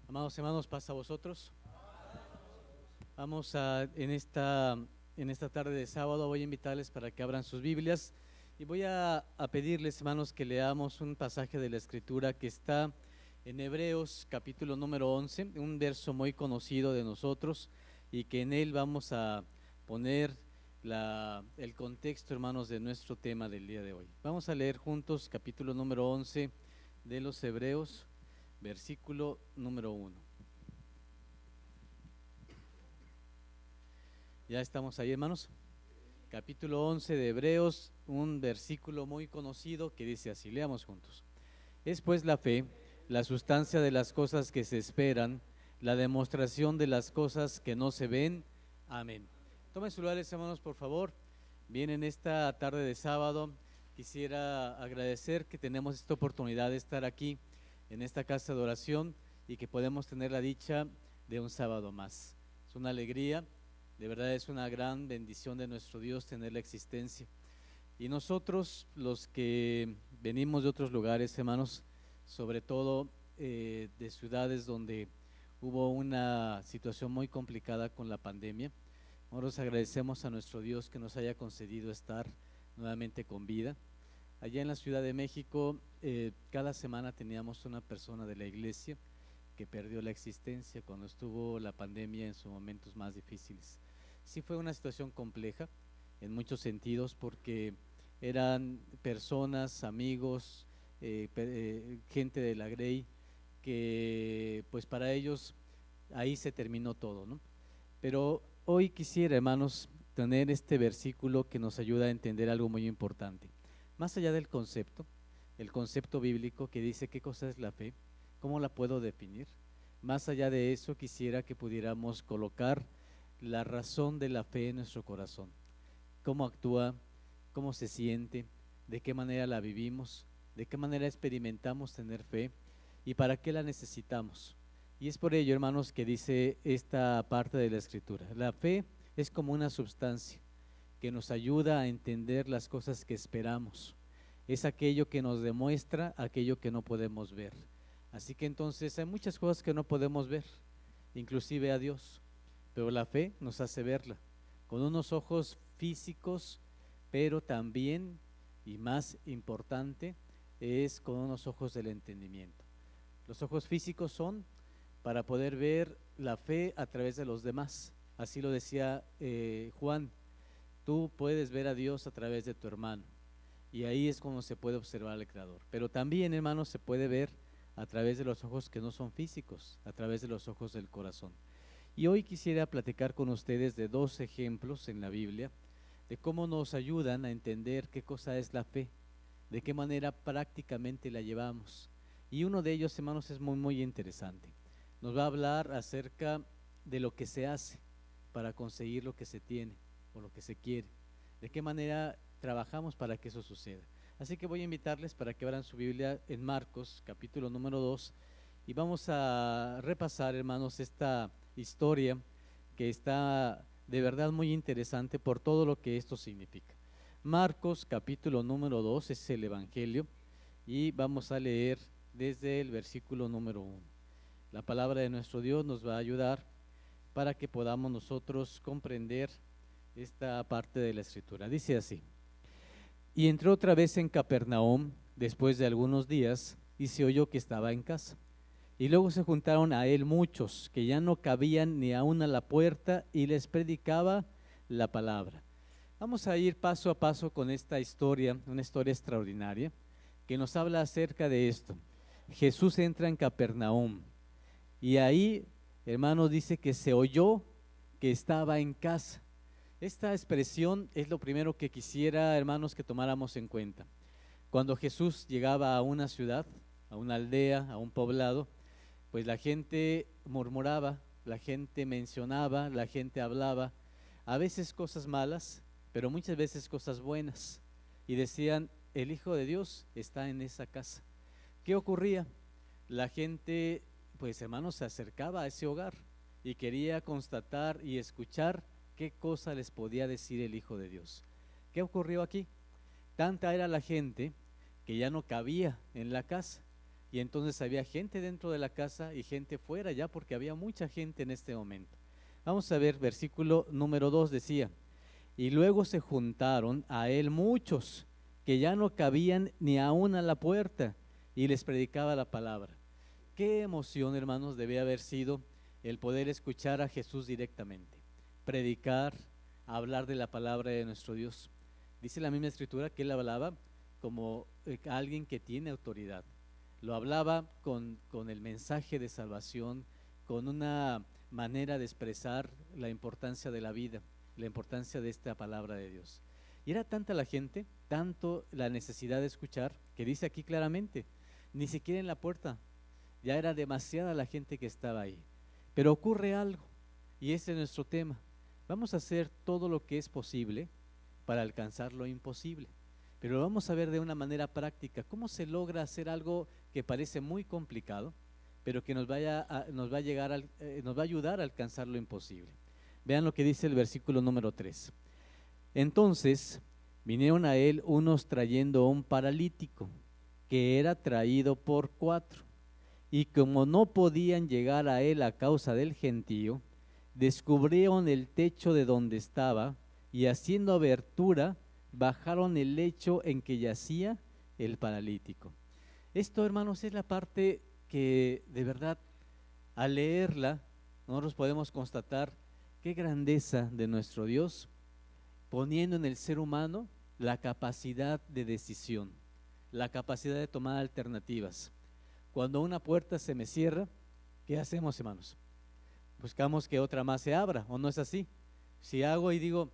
Amados hermanos, paz a vosotros. Vamos en esta tarde de sábado, voy a invitarles para que abran sus Biblias y voy a pedirles, hermanos, que leamos un pasaje de la Escritura que está en Hebreos capítulo número 11, un verso muy conocido de nosotros y que en él vamos a poner el contexto, hermanos, de nuestro tema del día de hoy. Vamos a leer juntos capítulo número 11 de los Hebreos, versículo número 1. Ya estamos ahí, hermanos. Capítulo 11 de Hebreos, un versículo muy conocido que dice así, leamos juntos. Es pues la fe, la sustancia de las cosas que se esperan, la demostración de las cosas que no se ven. Amén. Tomen sus lugares, hermanos, por favor. Bien, en esta tarde de sábado quisiera agradecer que tenemos esta oportunidad de estar aquí en esta casa de oración y que podemos tener la dicha de un sábado más. Es una alegría. De verdad es una gran bendición de nuestro Dios tener la existencia. Y nosotros, los que venimos de otros lugares, hermanos, sobre todo de ciudades donde hubo una situación muy complicada con la pandemia, nosotros agradecemos a nuestro Dios que nos haya concedido estar nuevamente con vida. Allá en la Ciudad de México, cada semana teníamos una persona de la iglesia que perdió la existencia cuando estuvo la pandemia en sus momentos más difíciles. Sí fue una situación compleja en muchos sentidos porque eran personas, amigos, gente de la Grey que pues para ellos ahí se terminó todo, ¿no? Pero hoy quisiera, hermanos, tener este versículo que nos ayuda a entender algo muy importante. Más allá del concepto, el concepto bíblico que dice qué cosa es la fe, cómo la puedo definir. Más allá de eso, quisiera que pudiéramos colocar la razón de la fe en nuestro corazón, cómo actúa, cómo se siente, de qué manera la vivimos, de qué manera experimentamos tener fe y para qué la necesitamos. Y es por ello, hermanos, que dice esta parte de la Escritura. La fe es como una sustancia que nos ayuda a entender las cosas que esperamos. Es aquello que nos demuestra aquello que no podemos ver. Así que entonces hay muchas cosas que no podemos ver, inclusive a Dios. Pero la fe nos hace verla con unos ojos físicos, pero también, y más importante, es con unos ojos del entendimiento. Los ojos físicos son para poder ver la fe a través de los demás. Así lo decía Juan, tú puedes ver a Dios a través de tu hermano. Y ahí es como se puede observar al Creador. Pero también, hermanos, se puede ver a través de los ojos que no son físicos, a través de los ojos del corazón. Y hoy quisiera platicar con ustedes de dos ejemplos en la Biblia de cómo nos ayudan a entender qué cosa es la fe, de qué manera prácticamente la llevamos. Y uno de ellos, hermanos, es muy interesante. Nos va a hablar acerca de lo que se hace para conseguir lo que se tiene o lo que se quiere, de qué manera trabajamos para que eso suceda. Así que voy a invitarles para que abran su Biblia en Marcos, capítulo número 2, y vamos a repasar, hermanos, esta historia que está de verdad muy interesante por todo lo que esto significa. Marcos capítulo número 2 es el Evangelio y vamos a leer desde el versículo número 1. La palabra de nuestro Dios nos va a ayudar para que podamos nosotros comprender esta parte de la Escritura. Dice así: y entró otra vez en Capernaum después de algunos días y se oyó que estaba en casa. Y luego se juntaron a él muchos que ya no cabían ni aún a la puerta y les predicaba la palabra. Vamos a ir paso a paso con esta historia, una historia extraordinaria que nos habla acerca de esto. Jesús entra en Capernaum y ahí, hermanos, dice que se oyó que estaba en casa. Esta expresión es lo primero que quisiera, hermanos, que tomáramos en cuenta. Cuando Jesús llegaba a una ciudad, a una aldea, a un poblado, pues la gente murmuraba, la gente mencionaba, la gente hablaba, a veces cosas malas, pero muchas veces cosas buenas. Y decían, el Hijo de Dios está en esa casa. ¿Qué ocurría? La gente, pues hermanos, se acercaba a ese hogar y quería constatar y escuchar qué cosa les podía decir el Hijo de Dios. ¿Qué ocurrió aquí? Tanta era la gente que ya no cabía en la casa. y entonces había gente dentro de la casa y gente fuera ya, porque había mucha gente en este momento. Vamos a ver, versículo número 2 decía: y luego se juntaron a él muchos que ya no cabían ni aún a la puerta, y les predicaba la palabra. Qué emoción, hermanos, debe haber sido el poder escuchar a Jesús directamente, predicar, hablar de la palabra de nuestro Dios. Dice la misma escritura que él hablaba como alguien que tiene autoridad. Lo hablaba con el mensaje de salvación, con una manera de expresar la importancia de la vida, la importancia de esta palabra de Dios. Y era tanta la gente, tanto la necesidad de escuchar, que dice aquí claramente, ni siquiera en la puerta, ya era demasiada la gente que estaba ahí. Pero ocurre algo, y ese es nuestro tema. Vamos a hacer todo lo que es posible para alcanzar lo imposible, pero lo vamos a ver de una manera práctica. ¿Cómo se logra hacer algo que parece muy complicado, pero que nos va a ayudar a alcanzar lo imposible? Vean lo que dice el versículo número 3. Entonces vinieron a él unos trayendo un paralítico que era traído por 4, y como no podían llegar a él a causa del gentío, descubrieron el techo de donde estaba, y haciendo abertura bajaron el lecho en que yacía el paralítico. Esto, hermanos, es la parte que de verdad, al leerla, nosotros podemos constatar qué grandeza de nuestro Dios, poniendo en el ser humano la capacidad de decisión, la capacidad de tomar alternativas. Cuando una puerta se me cierra, ¿qué hacemos, hermanos? Buscamos que otra más se abra, ¿o no es así? Si hago y digo,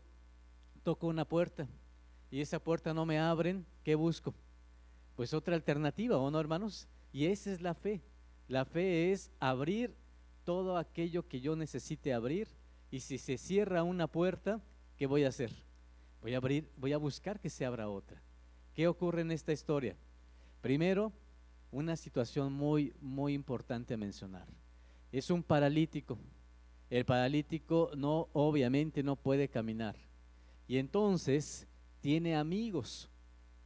toco una puerta y esa puerta no me abren, ¿qué busco? Pues otra alternativa, ¿o no, hermanos? Y esa es la fe. La fe es abrir todo aquello que yo necesite abrir, y si se cierra una puerta, ¿qué voy a hacer? Voy a buscar que se abra otra. ¿Qué ocurre en esta historia? Primero, una situación muy, muy importante a mencionar. Es un paralítico. El paralítico obviamente no puede caminar. Y entonces tiene amigos,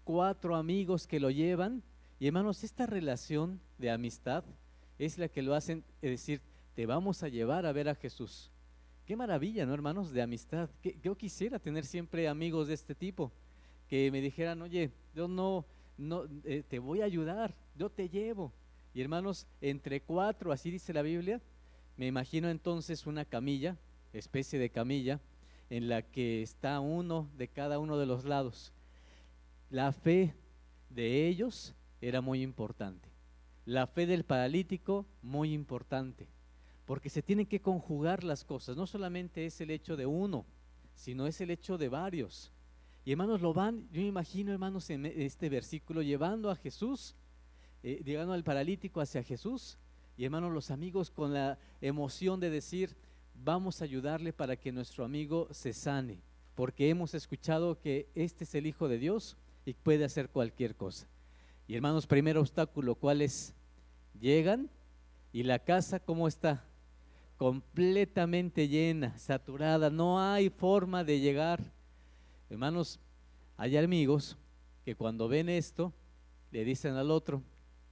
4 amigos que lo llevan. Y hermanos, esta relación de amistad es la que lo hacen decir, te vamos a llevar a ver a Jesús. Qué maravilla, ¿no, hermanos? De amistad. Yo quisiera tener siempre amigos de este tipo, que me dijeran, oye, yo no, te voy a ayudar, yo te llevo. Y hermanos, entre 4, así dice la Biblia, me imagino entonces una camilla, especie de camilla, en la que está uno de cada uno de los lados. La fe de ellos era muy importante. La fe del paralítico, muy importante, porque se tienen que conjugar las cosas. No solamente es el hecho de uno, sino es el hecho de varios. Y hermanos, yo me imagino, hermanos, en este versículo, llevando a Jesús, llevando al paralítico hacia Jesús, y hermanos, los amigos con la emoción de decir, vamos a ayudarle para que nuestro amigo se sane, porque hemos escuchado que este es el Hijo de Dios y puede hacer cualquier cosa. Y hermanos, primer obstáculo, ¿cuál es? Llegan y la casa, ¿cómo está? Completamente llena, saturada, no hay forma de llegar. Hermanos, hay amigos que cuando ven esto, le dicen al otro,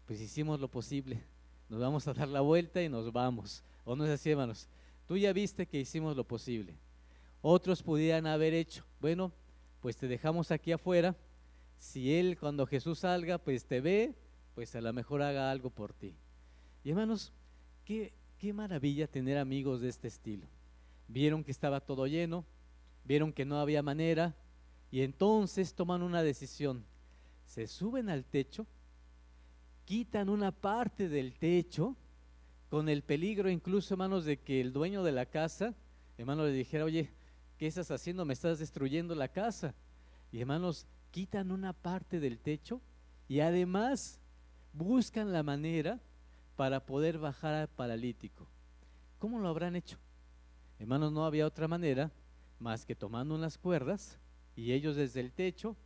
pues hicimos lo posible, nos vamos a dar la vuelta y nos vamos. ¿O no es así, hermanos? Tú ya viste que hicimos lo posible. Otros pudieran haber hecho, bueno, pues te dejamos aquí afuera, si él cuando Jesús salga, pues te ve, pues a lo mejor haga algo por ti. Y hermanos, qué maravilla tener amigos de este estilo. Vieron que estaba todo lleno, vieron que no había manera, y entonces toman una decisión. Se suben al techo, quitan una parte del techo, con el peligro incluso, hermanos, de que el dueño de la casa, hermano, le dijera, oye, ¿qué estás haciendo? Me estás destruyendo la casa. Y hermanos, quitan una parte del techo y además buscan la manera para poder bajar al paralítico. ¿Cómo lo habrán hecho? Hermanos, no había otra manera más que tomando unas cuerdas y ellos desde el techo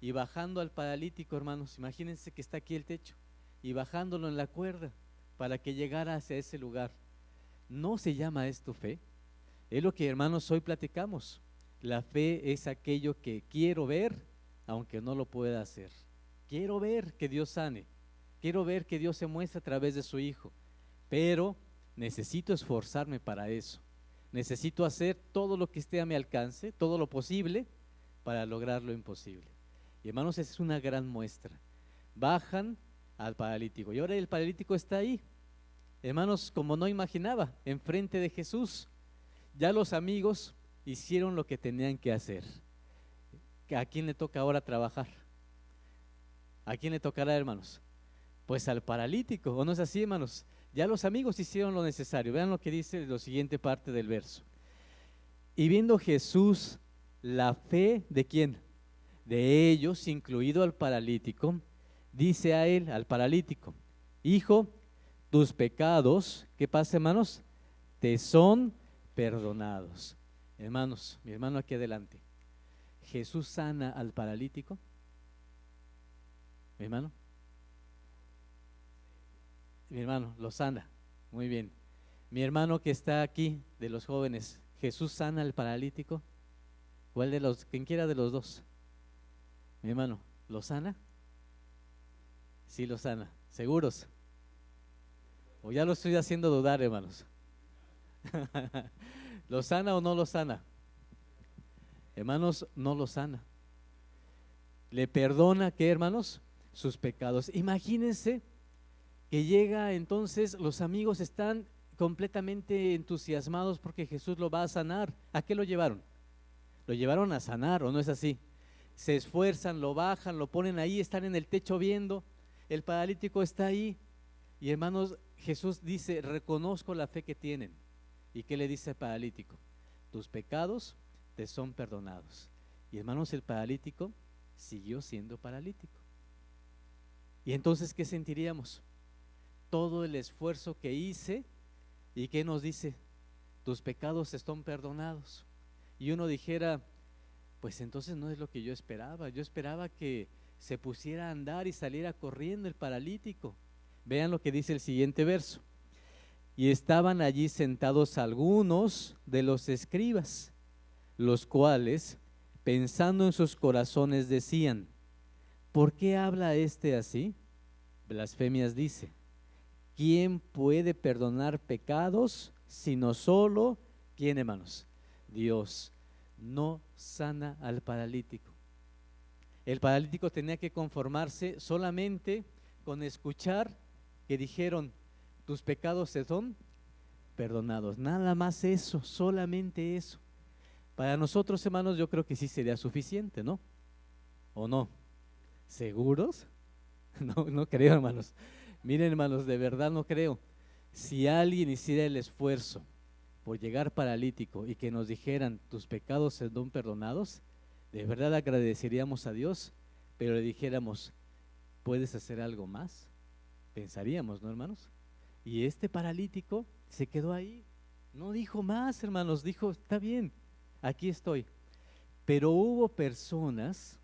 y bajando al paralítico, hermanos. Imagínense que está aquí el techo y bajándolo en la cuerda para que llegara hacia ese lugar. ¿No se llama esto fe? Es lo que, hermanos, hoy platicamos. La fe es aquello que quiero ver, aunque no lo pueda hacer. Quiero ver que Dios sane, quiero ver que Dios se muestra a través de su Hijo, pero necesito esforzarme para eso. Necesito hacer todo lo que esté a mi alcance, todo lo posible para lograr lo imposible. Y hermanos, esa es una gran muestra. Bajan al paralítico y ahora el paralítico está ahí, hermanos, como no imaginaba, enfrente de Jesús. Ya los amigos hicieron lo que tenían que hacer. ¿A quién le toca ahora trabajar? ¿A quién le tocará, hermanos? Pues al paralítico, ¿o no es así, hermanos? Ya los amigos hicieron lo necesario. Vean lo que dice la siguiente parte del verso. Y viendo Jesús la fe ¿de quién? De ellos, incluido al paralítico, dice a él, al paralítico: hijo, tus pecados, ¿qué pasa, hermanos? Te son perdonados. Hermanos, mi hermano aquí adelante, ¿Jesús sana al paralítico? Mi hermano, lo sana. Muy bien. Mi hermano que está aquí, de los jóvenes, ¿Jesús sana al paralítico? ¿Cuál de los, quien quiera de los dos? Mi hermano, ¿lo sana? Sí, lo sana. ¿Seguros? ¿O ya lo estoy haciendo dudar, hermanos? ¿Lo sana o no lo sana? Hermanos, no lo sana. Le perdona, ¿qué, hermanos? Sus pecados. Imagínense que llega entonces, los amigos están completamente entusiasmados porque Jesús lo va a sanar. ¿A qué lo llevaron? Lo llevaron a sanar, ¿o no es así? Se esfuerzan, lo bajan, lo ponen ahí, están en el techo viendo, el paralítico está ahí. Y hermanos, Jesús dice: reconozco la fe que tienen. ¿Y qué le dice al paralítico? Tus pecados te son perdonados. Y hermanos, el paralítico siguió siendo paralítico. Y entonces, ¿qué sentiríamos? Todo el esfuerzo que hice, ¿y qué nos dice? Tus pecados están perdonados. Y uno dijera: pues entonces no es lo que yo esperaba. Yo esperaba que se pusiera a andar y saliera corriendo el paralítico. Vean lo que dice el siguiente verso. Y estaban allí sentados algunos de los escribas, los cuales, pensando en sus corazones, decían: ¿por qué habla este así? Blasfemias dice. ¿Quién puede perdonar pecados sino solo, quién, hermanos? Dios. No sana al paralítico. El paralítico tenía que conformarse solamente con escuchar que dijeron: tus pecados se son perdonados. Nada más eso, solamente eso. Para nosotros, hermanos, yo creo que sí sería suficiente, ¿no? ¿O no? ¿Seguros? No, no creo, hermanos. Miren, hermanos, de verdad no creo. Si alguien hiciera el esfuerzo por llegar paralítico y que nos dijeran: tus pecados son perdonados, de verdad agradeceríamos a Dios, pero le dijéramos: ¿puedes hacer algo más? Pensaríamos, ¿no, hermanos? Y este paralítico se quedó ahí, no dijo más, hermanos, dijo: está bien, aquí estoy. Pero hubo personas,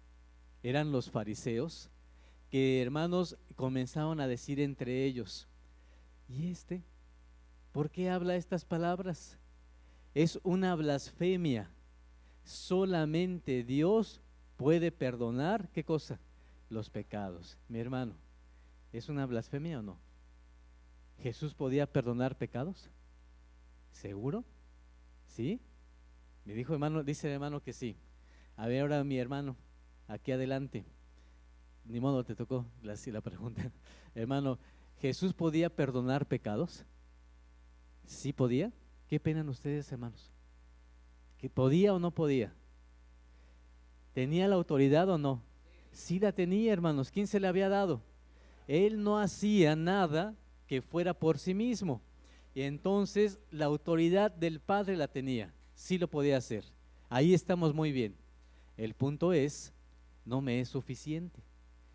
eran los fariseos, que, hermanos, comenzaron a decir entre ellos: ¿y por qué habla estas palabras? Es una blasfemia. Solamente Dios puede perdonar, ¿qué cosa? Los pecados. Mi hermano, ¿es una blasfemia o no? ¿Jesús podía perdonar pecados? ¿Seguro? ¿Sí? Me dijo, hermano, dice el hermano que sí. A ver, ahora mi hermano, aquí adelante. Ni modo, te tocó la pregunta. Hermano, ¿Jesús podía perdonar pecados? ¿Sí podía? ¿Qué opinan ustedes, hermanos? ¿Que podía o no podía? ¿Tenía la autoridad o no? Sí la tenía, hermanos. ¿Quién se le había dado? Él no hacía nada que fuera por sí mismo. Y entonces la autoridad del Padre la tenía. Sí lo podía hacer. Ahí estamos muy bien. El punto es, no me es suficiente.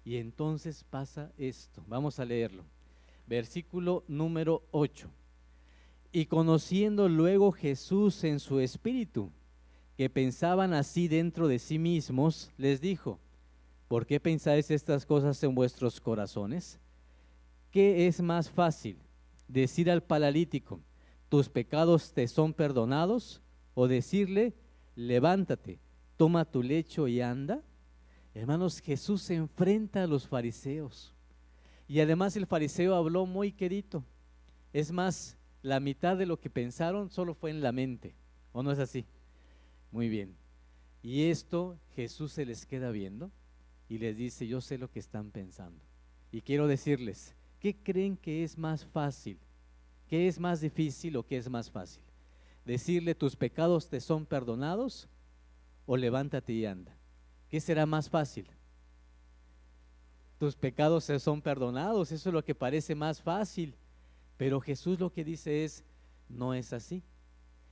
Y entonces pasa esto. Vamos a leerlo. Versículo número 8. Y conociendo luego Jesús en su espíritu, que pensaban así dentro de sí mismos, les dijo: ¿por qué pensáis estas cosas en vuestros corazones? ¿Qué es más fácil, decir al paralítico: tus pecados te son perdonados? ¿O decirle: levántate, toma tu lecho y anda? Hermanos, Jesús se enfrenta a los fariseos. Y además el fariseo habló muy quedito. Es más, la mitad de lo que pensaron solo fue en la mente. ¿O no es así? Muy bien. Y esto Jesús se les queda viendo y les dice, yo sé lo que están pensando. Y quiero decirles, ¿qué creen que es más fácil? ¿Qué es más difícil o qué es más fácil? ¿Decirle tus pecados te son perdonados o levántate y anda? ¿Qué será más fácil? Tus pecados se son perdonados, eso es lo que parece más fácil. Pero Jesús lo que dice es, no es así.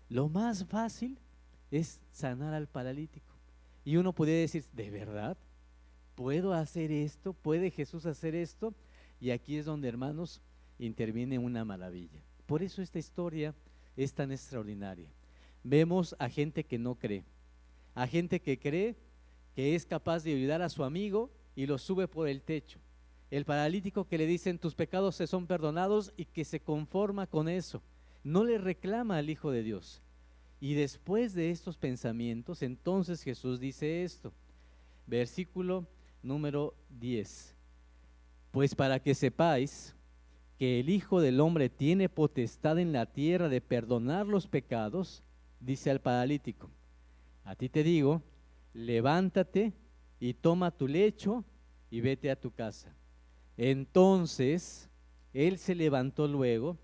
Lo más fácil es sanar al paralítico. Y uno podría decir, ¿de verdad? ¿Puedo hacer esto? ¿Puede Jesús hacer esto? Y aquí es donde, hermanos, interviene una maravilla. Por eso esta historia es tan extraordinaria. Vemos a gente que no cree, a gente que cree que es capaz de ayudar a su amigo y lo sube por el techo. El paralítico que le dicen tus pecados se son perdonados y que se conforma con eso, no le reclama al Hijo de Dios. Y después de estos pensamientos, entonces Jesús dice esto, versículo número 10. Pues para que sepáis que el Hijo del Hombre tiene potestad en la tierra de perdonar los pecados, dice al paralítico, a ti te digo, levántate y toma tu lecho y vete a tu casa. Entonces él se levantó luego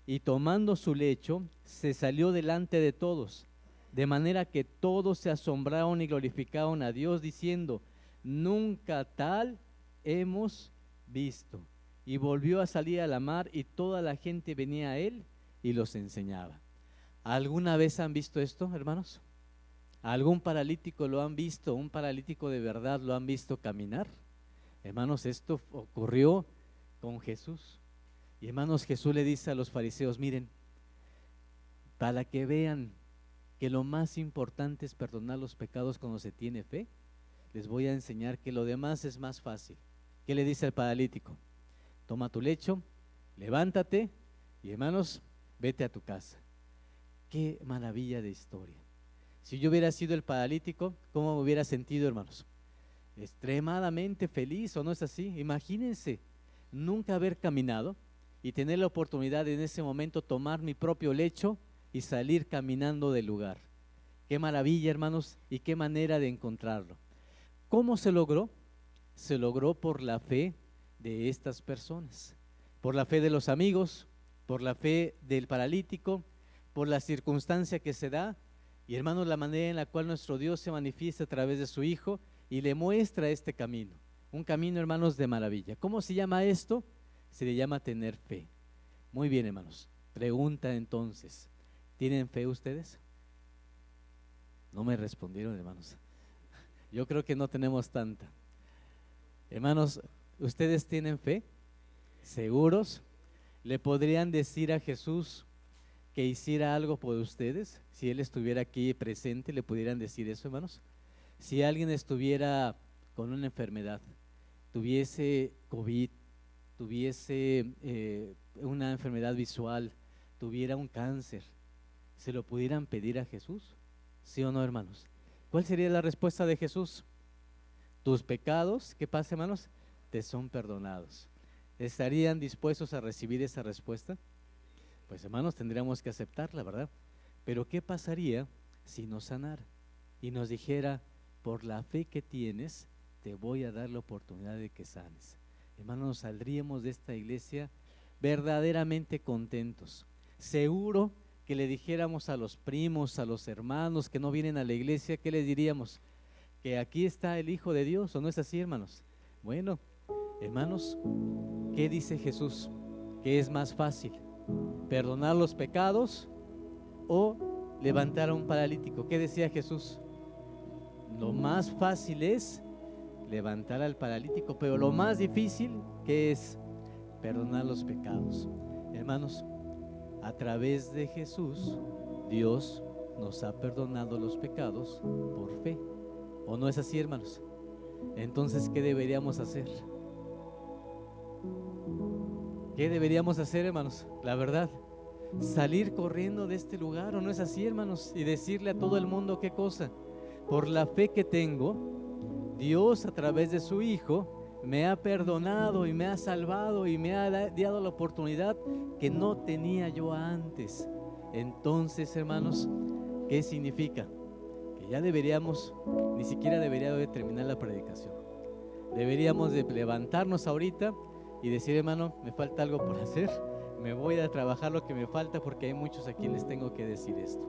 y tomando su lecho se salió delante de todos, de manera que todos se asombraron y glorificaron a Dios diciendo, nunca tal hemos visto. Y volvió a salir a la mar y toda la gente venía a él y los enseñaba. ¿Alguna vez han visto esto, hermanos? ¿Algún paralítico lo han visto? ¿Un paralítico de verdad lo han visto caminar? Hermanos, esto ocurrió con Jesús. Y hermanos, Jesús le dice a los fariseos, miren, para que vean que lo más importante es perdonar los pecados cuando se tiene fe, les voy a enseñar que lo demás es más fácil. ¿Qué le dice al paralítico? Toma tu lecho, levántate y hermanos, vete a tu casa. Qué maravilla de historia. Si yo hubiera sido el paralítico, ¿cómo me hubiera sentido, hermanos? Extremadamente feliz, ¿o no es así? Imagínense, nunca haber caminado y tener la oportunidad de en ese momento tomar mi propio lecho y salir caminando del lugar. Qué maravilla, hermanos, y qué manera de encontrarlo. ¿Cómo se logró? Se logró por la fe de estas personas, por la fe de los amigos, por la fe del paralítico, por la circunstancia que se da, y hermanos, la manera en la cual nuestro Dios se manifiesta a través de su Hijo y le muestra este camino, un camino, hermanos, de maravilla. ¿Cómo se llama esto? Se le llama tener fe. Muy bien, hermanos, pregunta entonces, ¿tienen fe ustedes? No me respondieron, hermanos. Yo creo que no tenemos tanta. Hermanos, ¿ustedes tienen fe? ¿Seguros? ¿Le podrían decir a Jesús que hiciera algo por ustedes? Si Él estuviera aquí presente, ¿le pudieran decir eso, hermanos? Si alguien estuviera con una enfermedad, tuviese COVID, tuviese una enfermedad visual, tuviera un cáncer, ¿se lo pudieran pedir a Jesús? ¿Sí o no, hermanos? ¿Cuál sería la respuesta de Jesús? Tus pecados, ¿qué pasa, hermanos? Te son perdonados. ¿Estarían dispuestos a recibir esa respuesta? Pues, hermanos, tendríamos que aceptarla, ¿verdad? Pero ¿qué pasaría si nos sanara y nos dijera, por la fe que tienes, te voy a dar la oportunidad de que sanes? Hermanos, saldríamos de esta iglesia verdaderamente contentos. Seguro que le dijéramos a los primos, a los hermanos que no vienen a la iglesia, ¿qué les diríamos? Que aquí está el Hijo de Dios, ¿o no es así, hermanos? Bueno, hermanos, ¿qué dice Jesús? ¿Qué es más fácil? ¿Perdonar los pecados o levantar a un paralítico? ¿Qué decía Jesús? Lo más fácil es levantar al paralítico, pero lo más difícil, ¿qué es? Perdonar los pecados. Hermanos, a través de Jesús, Dios nos ha perdonado los pecados por fe. ¿O no es así, hermanos? Entonces, ¿qué deberíamos hacer? ¿Qué deberíamos hacer, hermanos? La verdad, salir corriendo de este lugar, ¿o no es así, hermanos? Y decirle a todo el mundo, ¿qué cosa? Por la fe que tengo, Dios a través de su Hijo me ha perdonado y me ha salvado y me ha dado la oportunidad que no tenía yo antes. Entonces, hermanos, ¿qué significa? Que ya deberíamos, ni siquiera debería de terminar la predicación. Deberíamos de levantarnos ahorita y decir, hermano, me falta algo por hacer, me voy a trabajar lo que me falta porque hay muchos a quienes les tengo que decir esto.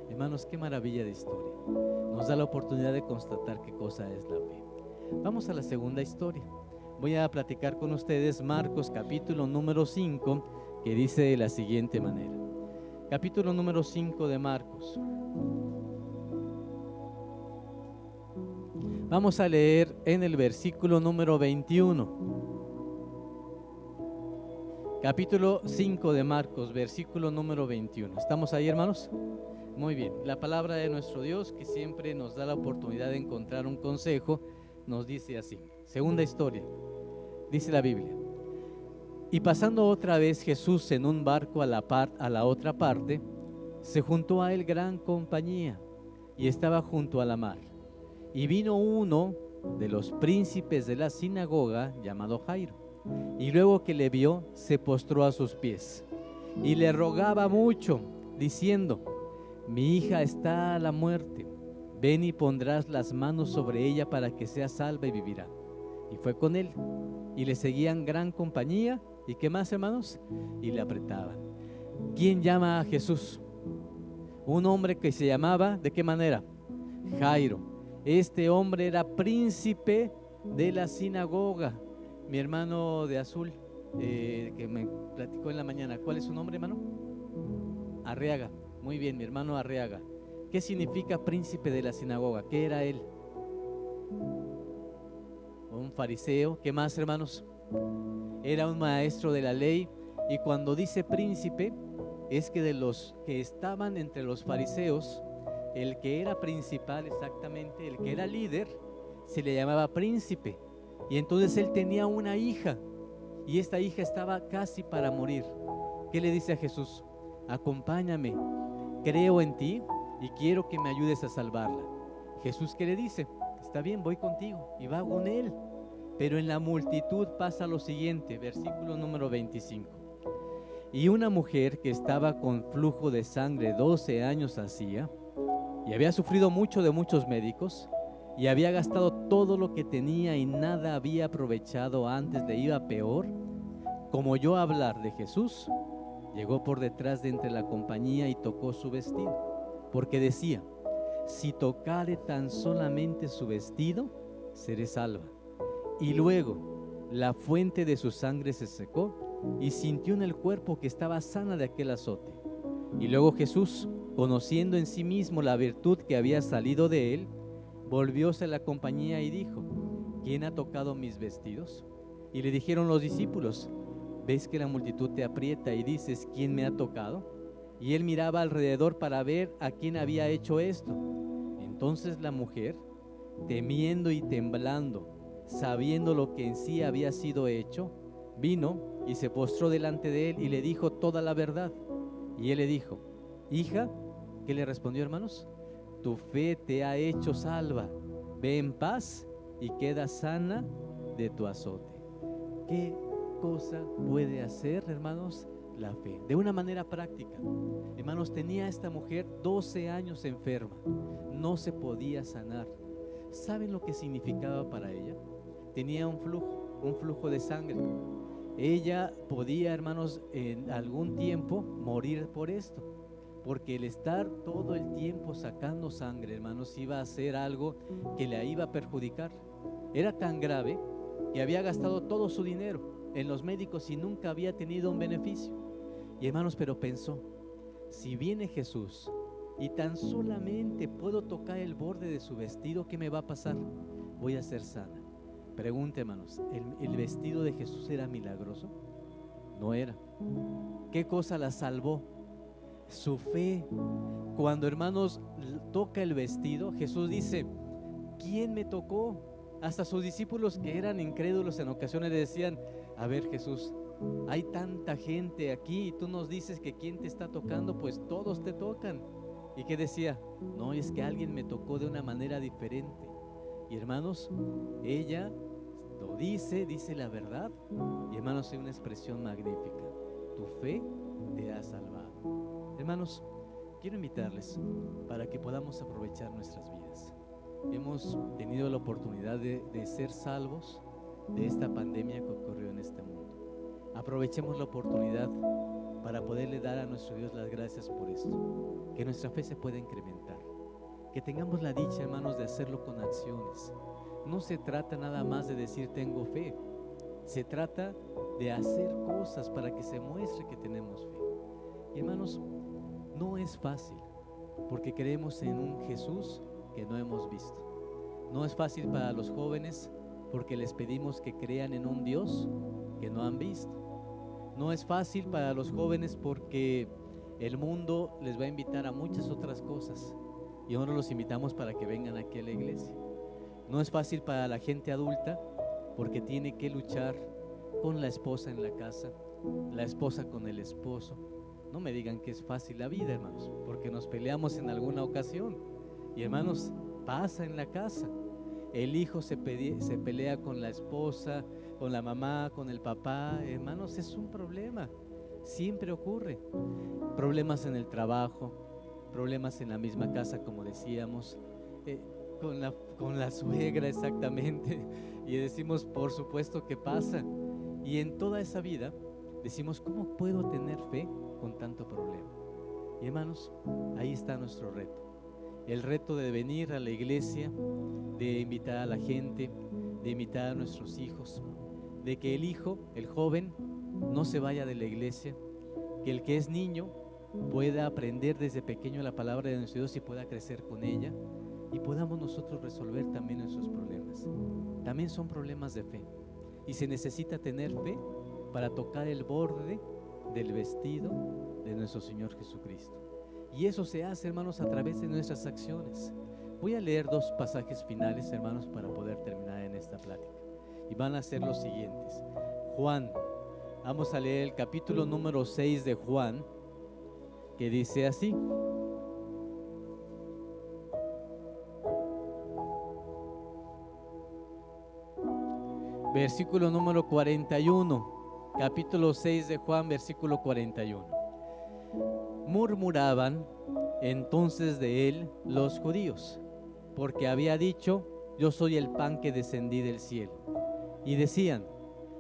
Hermanos, qué maravilla de historia. Nos da la oportunidad de constatar qué cosa es la fe. Vamos a la segunda historia. Voy a platicar con ustedes Marcos capítulo número 5, que dice de la siguiente manera. Capítulo número 5 de Marcos. Vamos a leer en el versículo número 21. Capítulo 5 de Marcos, versículo número 21. ¿Estamos ahí, hermanos? Muy bien. La palabra de nuestro Dios, que siempre nos da la oportunidad de encontrar un consejo, nos dice así. Segunda historia. Dice la Biblia: y pasando otra vez Jesús en un barco a la otra parte, se juntó a él gran compañía, y estaba junto a la mar. Y vino uno de los príncipes de la sinagoga, llamado Jairo, y luego que le vio, se postró a sus pies, y le rogaba mucho, diciendo: mi hija está a la muerte, ven y pondrás las manos sobre ella para que sea salva y vivirá. Y fue con él, y le seguían gran compañía. ¿Y qué más, hermanos? Y le apretaban. ¿Quién llama a Jesús? Un hombre que se llamaba, ¿de qué manera? Jairo. Este hombre era príncipe de la sinagoga. Mi hermano de azul, que me platicó en la mañana, ¿cuál es su nombre, hermano? Arriaga. Muy bien, mi hermano Arriaga. ¿Qué significa príncipe de la sinagoga? ¿Qué era él? Un fariseo. ¿Qué más, hermanos? Era un maestro de la ley. Y cuando dice príncipe, es que de los que estaban entre los fariseos, el que era principal, exactamente, el que era líder, se le llamaba príncipe. Y entonces él tenía una hija, y esta hija estaba casi para morir. ¿Qué le dice a Jesús? Acompáñame, creo en ti y quiero que me ayudes a salvarla. Jesús, ¿qué le dice? Está bien, voy contigo, y va con él. Pero en la multitud pasa lo siguiente, versículo número 25. Y una mujer que estaba con flujo de sangre 12 años hacía, y había sufrido mucho de muchos médicos, y había gastado todo lo que tenía y nada había aprovechado, antes le iba peor, como oyó hablar de Jesús, llegó por detrás de entre la compañía y tocó su vestido, porque decía: si tocare tan solamente su vestido, seré salva. Y luego la fuente de su sangre se secó, y sintió en el cuerpo que estaba sana de aquel azote. Y luego Jesús, conociendo en sí mismo la virtud que había salido de él, volvióse a la compañía y dijo: ¿quién ha tocado mis vestidos? Y le dijeron los discípulos: ¿ves que la multitud te aprieta y dices: ¿quién me ha tocado? Y él miraba alrededor para ver a quién había hecho esto. Entonces la mujer, temiendo y temblando, sabiendo lo que en sí había sido hecho, vino y se postró delante de él y le dijo toda la verdad. Y él le dijo: hija, ¿qué le respondió, hermanos? Tu fe te ha hecho salva, ve en paz y queda sana de tu azote. ¿Qué cosa puede hacer, hermanos, la fe? De una manera práctica, hermanos, tenía esta mujer 12 años enferma, no se podía sanar. ¿Saben lo que significaba para ella? Tenía un flujo de sangre. Ella podía, hermanos, en algún tiempo morir por esto, porque el estar todo el tiempo sacando sangre, hermanos, iba a ser algo que le iba a perjudicar. Era tan grave que había gastado todo su dinero en los médicos y nunca había tenido un beneficio. Y, hermanos, pero pensó: si viene Jesús y tan solamente puedo tocar el borde de su vestido, ¿qué me va a pasar? Voy a ser sana. Pregunta, hermanos, ¿el vestido de Jesús era milagroso? No era. ¿Qué cosa la salvó? Su fe. Cuando, hermanos, toca el vestido, Jesús dice: ¿quién me tocó? Hasta sus discípulos, que eran incrédulos, en ocasiones le decían: a ver, Jesús, hay tanta gente aquí y tú nos dices que quién te está tocando, pues todos te tocan. ¿Y qué decía? No, es que alguien me tocó de una manera diferente. Y, hermanos, ella lo dice la verdad. Y hermanos, hay una expresión magnífica: tu fe te ha salvado. Hermanos, quiero invitarles para que podamos aprovechar nuestras vidas. Hemos tenido la oportunidad de ser salvos de esta pandemia que ocurrió en este mundo. Aprovechemos la oportunidad para poderle dar a nuestro Dios las gracias por esto, que nuestra fe se pueda incrementar, que tengamos la dicha, hermanos, de hacerlo con acciones. No se trata nada más de decir tengo fe, se trata de hacer cosas para que se muestre que tenemos fe. Y hermanos, no es fácil, porque creemos en un Jesús que no hemos visto. No es fácil para los jóvenes, porque les pedimos que crean en un Dios que no han visto. No es fácil para los jóvenes porque el mundo les va a invitar a muchas otras cosas y ahora los invitamos para que vengan aquí a la iglesia. No es fácil para la gente adulta porque tiene que luchar con la esposa en la casa, la esposa con el esposo. No me digan que es fácil la vida, hermanos, porque nos peleamos en alguna ocasión. Y hermanos, pasa en la casa. El hijo se pelea con la esposa, con la mamá, con el papá. Hermanos, es un problema. Siempre ocurre. Problemas en el trabajo, problemas en la misma casa, como decíamos, con la suegra exactamente. Y decimos, por supuesto que pasa. Y en toda esa vida decimos, ¿cómo puedo tener fe con tanto problema? Y hermanos, ahí está nuestro reto. El reto de venir a la iglesia, de invitar a la gente, de invitar a nuestros hijos, de que el hijo, el joven, no se vaya de la iglesia, que el que es niño pueda aprender desde pequeño la palabra de nuestro Dios y pueda crecer con ella, y podamos nosotros resolver también nuestros problemas. También son problemas de fe, y se necesita tener fe para tocar el borde del vestido de nuestro Señor Jesucristo. Y eso se hace, hermanos, a través de nuestras acciones. Voy a leer 2 pasajes finales, hermanos, para poder terminar en esta plática. Y van a ser los siguientes. Juan, vamos a leer el capítulo número 6 de Juan, que dice así. Versículo número 41, capítulo 6 de Juan, versículo 41. Murmuraban entonces de él los judíos, porque había dicho, yo soy el pan que descendí del cielo. Y decían,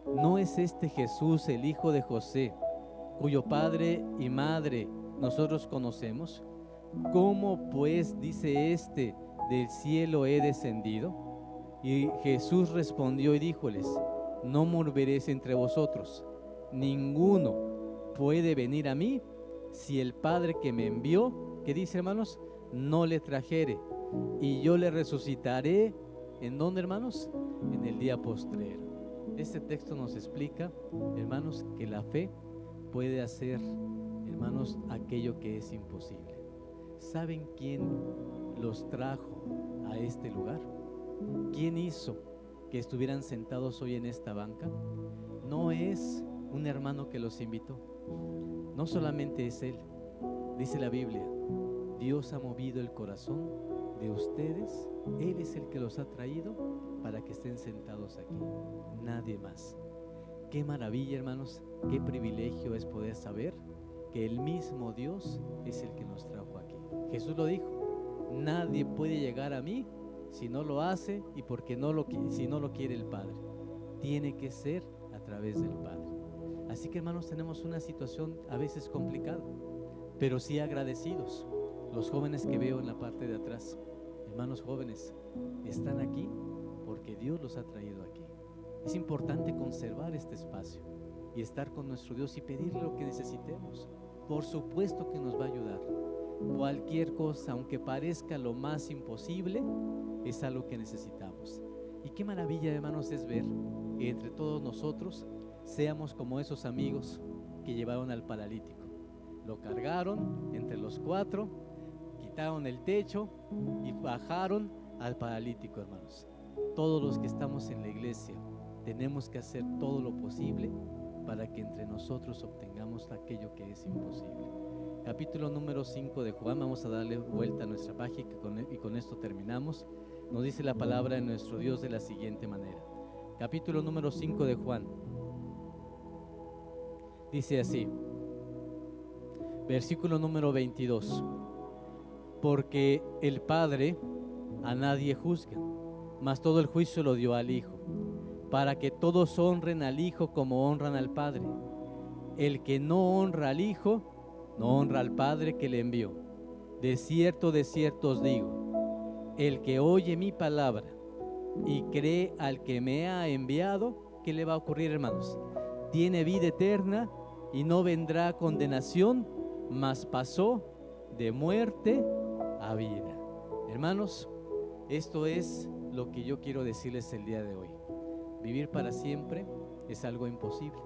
¿no es este Jesús el hijo de José, cuyo padre y madre nosotros conocemos? ¿Cómo pues dice este, del cielo he descendido? Y Jesús respondió y díjoles, no murmuréis entre vosotros, ninguno puede venir a mí si el Padre que me envió, ¿qué dice, hermanos? No le trajere, y yo le resucitaré, ¿en dónde, hermanos? En el día postrero. Este texto nos explica, hermanos, que la fe puede hacer, hermanos, aquello que es imposible. ¿Saben quién los trajo a este lugar? ¿Quién hizo que estuvieran sentados hoy en esta banca? No es un hermano que los invitó. No solamente es Él, dice la Biblia, Dios ha movido el corazón de ustedes, Él es el que los ha traído para que estén sentados aquí, nadie más. Qué maravilla, hermanos, qué privilegio es poder saber que el mismo Dios es el que nos trajo aquí. Jesús lo dijo, nadie puede llegar a mí si no lo hace y porque si no lo quiere el Padre. Tiene que ser a través del Padre. Así que, hermanos, tenemos una situación a veces complicada, pero sí agradecidos. Los jóvenes que veo en la parte de atrás, hermanos jóvenes, están aquí porque Dios los ha traído aquí. Es importante conservar este espacio y estar con nuestro Dios y pedirle lo que necesitemos. Por supuesto que nos va a ayudar. Cualquier cosa, aunque parezca lo más imposible, es algo que necesitamos. Y qué maravilla, hermanos, es ver que entre todos nosotros seamos como esos amigos que llevaron al paralítico. Lo cargaron entre los 4, quitaron el techo y bajaron al paralítico, hermanos. Todos los que estamos en la iglesia tenemos que hacer todo lo posible para que entre nosotros obtengamos aquello que es imposible. Capítulo número 5 de Juan, vamos a darle vuelta a nuestra página y con esto terminamos. Nos dice la palabra de nuestro Dios de la siguiente manera. capítulo número 5 de Juan. Dice así, versículo número 22. Porque el Padre a nadie juzga, mas todo el juicio lo dio al Hijo, para que todos honren al Hijo como honran al Padre. El que no honra al Hijo, no honra al Padre que le envió. De cierto os digo, el que oye mi palabra y cree al que me ha enviado, ¿qué le va a ocurrir, hermanos? Tiene vida eterna y no vendrá a condenación, mas pasó de muerte a vida. Hermanos, esto es lo que yo quiero decirles el día de hoy. Vivir para siempre es algo imposible.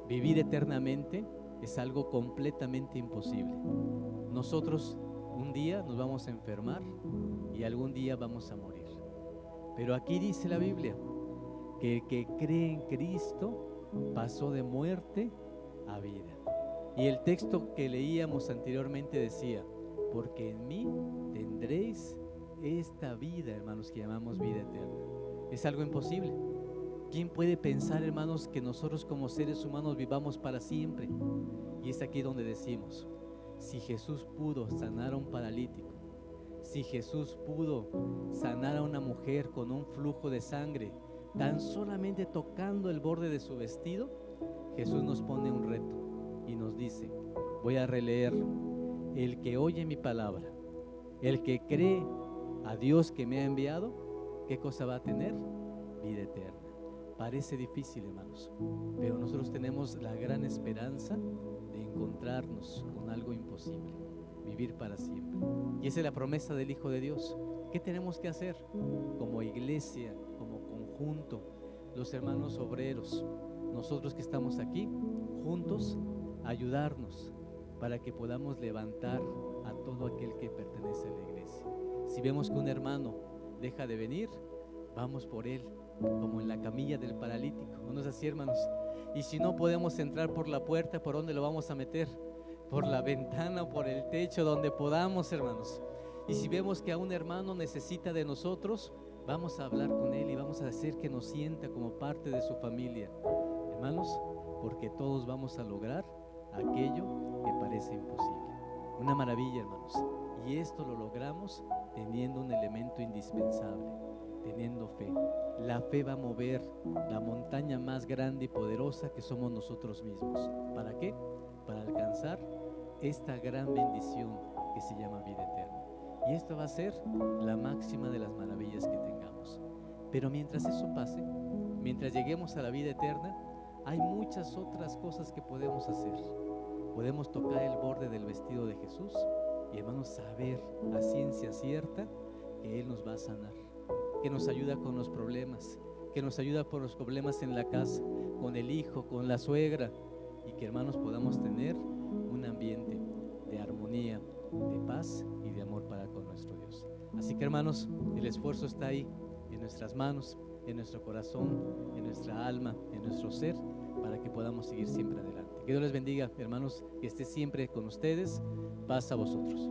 Vivir eternamente es algo completamente imposible. Nosotros un día nos vamos a enfermar y algún día vamos a morir. Pero aquí dice la Biblia que el que cree en Cristo pasó de muerte a vida. Y el texto que leíamos anteriormente decía, porque en mí tendréis esta vida, hermanos, que llamamos vida eterna. Es algo imposible. ¿Quién puede pensar, hermanos, que nosotros como seres humanos vivamos para siempre? Y es aquí donde decimos, si Jesús pudo sanar a un paralítico, si Jesús pudo sanar a una mujer con un flujo de sangre, tan solamente tocando el borde de su vestido, Jesús nos pone un reto y nos dice, voy a releerlo, el que oye mi palabra, el que cree a Dios que me ha enviado, ¿qué cosa va a tener? Vida eterna. Parece difícil, hermanos, pero nosotros tenemos la gran esperanza de encontrarnos con algo imposible, vivir para siempre. Y esa es la promesa del Hijo de Dios. ¿Qué tenemos que hacer? Como iglesia, como conjunto, los hermanos obreros, nosotros que estamos aquí, juntos, ayudarnos para que podamos levantar a todo aquel que pertenece a la iglesia. Si vemos que un hermano deja de venir, vamos por él, como en la camilla del paralítico. ¿No es así, hermanos? Y si no podemos entrar por la puerta, ¿por dónde lo vamos a meter? Por la ventana o por el techo, donde podamos, hermanos. Y si vemos que a un hermano necesita de nosotros, vamos a hablar con él y vamos a hacer que nos sienta como parte de su familia. Hermanos, porque todos vamos a lograr aquello que parece imposible. Una maravilla, hermanos. Y esto lo logramos teniendo un elemento indispensable, teniendo fe. La fe va a mover la montaña más grande y poderosa que somos nosotros mismos. ¿Para qué? Para alcanzar esta gran bendición que se llama vida eterna. Y esto va a ser la máxima de las maravillas que tengamos. Pero mientras eso pase, mientras lleguemos a la vida eterna, hay muchas otras cosas que podemos hacer. Podemos tocar el borde del vestido de Jesús y, hermanos, saber a ciencia cierta que Él nos va a sanar, que nos ayuda con los problemas, que nos ayuda por los problemas en la casa, con el hijo, con la suegra, y que, hermanos, podamos tener un ambiente de armonía, de paz y de amor para con nuestro Dios. Así que, hermanos, el esfuerzo está ahí, en nuestras manos, en nuestro corazón, en nuestra alma, en nuestro ser, para que podamos seguir siempre adelante. Que Dios les bendiga, hermanos, que esté siempre con ustedes. Paz a vosotros.